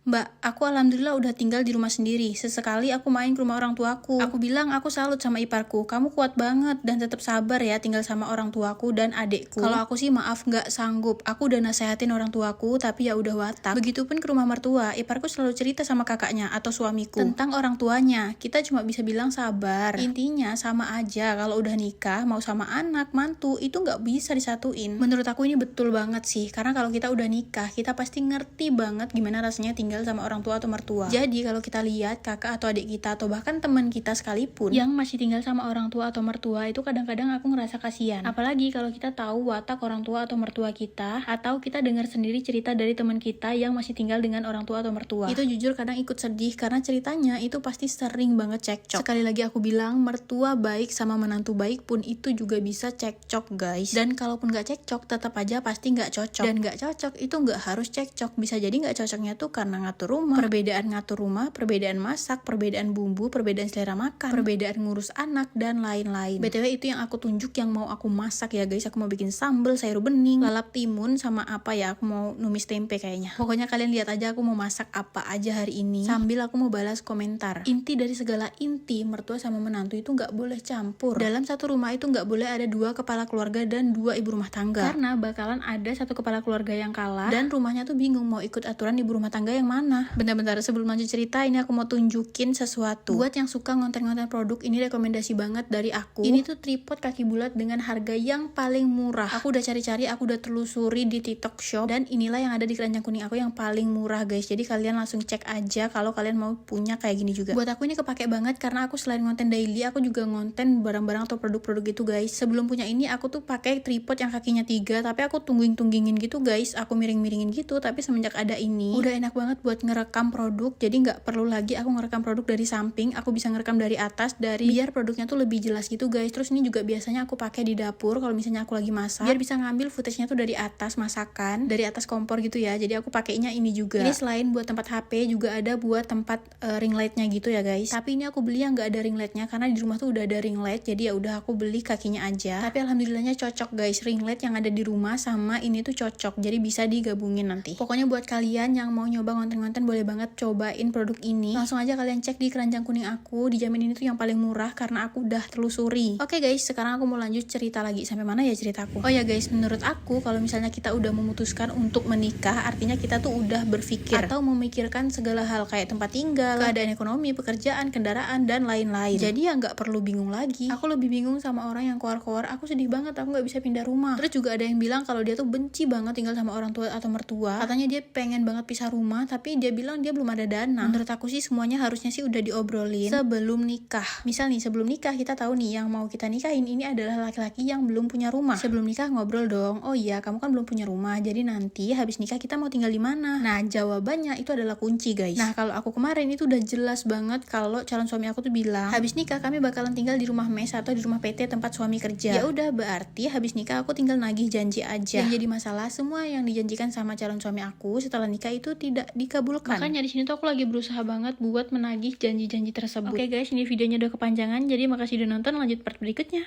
"Mbak, aku alhamdulillah udah tinggal di rumah sendiri. Sesekali aku main ke rumah orang tuaku." Aku bilang aku salut sama iparku, "Kamu kuat banget dan tetap sabar ya tinggal sama orang tuaku dan adekku. Kalau aku sih maaf nggak sanggup. Aku udah nasehatin orang tuaku tapi ya udah watak." Begitupun ke rumah mertua, iparku selalu cerita sama kakaknya atau suamiku tentang orang tuanya. Kita cuma bisa bilang sabar. Intinya sama aja kalau udah nikah, mau sama anak, mantu, itu nggak bisa disatuin. Menurut aku ini betul banget sih, karena kalau kita udah nikah, kita pasti ngerti banget gimana rasanya tinggal sama orang tua atau mertua. Jadi kalau kita lihat kakak atau adik kita atau bahkan teman kita sekalipun yang masih tinggal sama orang tua atau mertua, itu kadang-kadang aku ngerasa kasihan. Apalagi kalau kita tahu watak orang tua atau mertua kita, atau kita dengar sendiri cerita dari teman kita yang masih tinggal dengan orang tua atau mertua. Itu jujur kadang ikut sedih karena ceritanya itu pasti sering banget cekcok. Sekali lagi aku bilang, mertua baik sama menantu baik pun itu juga bisa cekcok guys. Dan kalaupun gak cekcok, tetap aja pasti gak cocok. Dan gak cocok itu gak harus cekcok. Bisa jadi gak cocoknya tuh karena ngatur rumah, perbedaan masak, perbedaan bumbu, perbedaan selera makan, perbedaan ngurus anak, dan lain-lain. BTW itu yang aku tunjuk yang mau aku masak ya guys. Aku mau bikin sambal, sayur bening, lalap timun, sama apa ya, aku mau numis tempe kayaknya. Pokoknya kalian lihat aja aku mau masak apa aja hari ini, sambil aku mau balas komentar. Inti dari segala inti, mertua sama menantu itu gak boleh campur. Dalam satu rumah itu gak boleh ada dua kepala keluarga dan dua ibu rumah tangga, karena bakalan ada satu kepala keluarga yang kalah dan rumahnya tuh bingung mau ikut aturan ibu rumah tangga yang mana. Bentar-bentar, sebelum lanjut cerita, ini aku mau tunjukin sesuatu. Buat yang suka ngonten-ngonten produk, ini rekomendasi banget dari aku. Ini tuh tripod kaki bulat dengan harga yang paling murah. Aku udah cari-cari, aku udah telusuri di TikTok Shop, dan inilah yang ada di keranjang kuning aku yang paling murah guys. Jadi kalian langsung cek aja kalau kalian mau punya kayak gini juga. Buat aku ini kepake banget karena aku selain ngonten daily, aku juga ngonten barang-barang atau produk-produk gitu guys. Sebelum punya ini, aku tuh pakai tripod yang kakinya 3, tapi aku tungging-tunggingin gitu guys. Aku miring-miringin gitu, tapi semenjak ada ini, udah enak banget buat ngerekam produk. Jadi nggak perlu lagi aku ngerekam produk dari samping, aku bisa ngerekam dari atas, biar produknya tuh lebih jelas gitu guys. Terus ini juga biasanya aku pakai di dapur kalau misalnya aku lagi masak, biar bisa ngambil footage-nya tuh dari atas masakan, dari atas kompor gitu ya. Jadi aku pakainya ini juga. Ini selain buat tempat HP, juga ada buat tempat ring light-nya gitu ya guys. Tapi ini aku beli yang nggak ada ring light-nya karena di rumah tuh udah ada ring light, jadi ya udah aku beli kakinya aja. Tapi alhamdulillahnya cocok guys, ring light yang ada di rumah sama ini tuh cocok, jadi bisa digabungin nanti. Pokoknya buat kalian yang mau nyoba ngonten-ngonten, boleh banget cobain produk ini. Langsung aja kalian cek di keranjang kuning aku, dijamin ini tuh yang paling murah karena aku udah telusuri. Oke guys, sekarang aku mau lanjut cerita lagi. Sampai mana ya ceritaku? Oh ya guys, menurut aku kalau misalnya kita udah memutuskan untuk menikah, artinya kita tuh udah berpikir atau memikirkan segala hal kayak tempat tinggal, keadaan ekonomi, pekerjaan, kendaraan, dan lain-lain. Jadi ya nggak perlu bingung lagi. Aku lebih bingung sama orang yang keluar-keluar, aku sedih banget aku nggak bisa pindah rumah. Terus juga ada yang bilang kalau dia tuh benci banget tinggal sama orang tua atau mertua. Katanya dia pengen banget pisah rumah, tapi dia bilang dia belum ada dana. Menurut aku sih semuanya harusnya sih udah diobrolin sebelum nikah. Misal nih, sebelum nikah kita tahu nih yang mau kita nikahin ini adalah laki-laki yang belum punya rumah. Sebelum nikah ngobrol dong, "Oh iya, kamu kan belum punya rumah, jadi nanti habis nikah kita mau tinggal di mana?" Nah, jawabannya itu adalah kunci guys. Nah, kalau aku kemarin itu udah jelas banget kalau calon suami aku tuh bilang, habis nikah kami bakalan tinggal di rumah mes atau di rumah PT tempat suami kerja. Ya udah, berarti habis nikah aku tinggal nagih janji aja. Yang jadi masalah, semua yang dijanjikan sama calon suami aku setelah nikah itu tidak dikabulkan. Makanya di sini tuh aku lagi berusaha banget buat menagih janji-janji tersebut. Oke guys, ini videonya udah kepanjangan, jadi makasih udah nonton. Lanjut part berikutnya.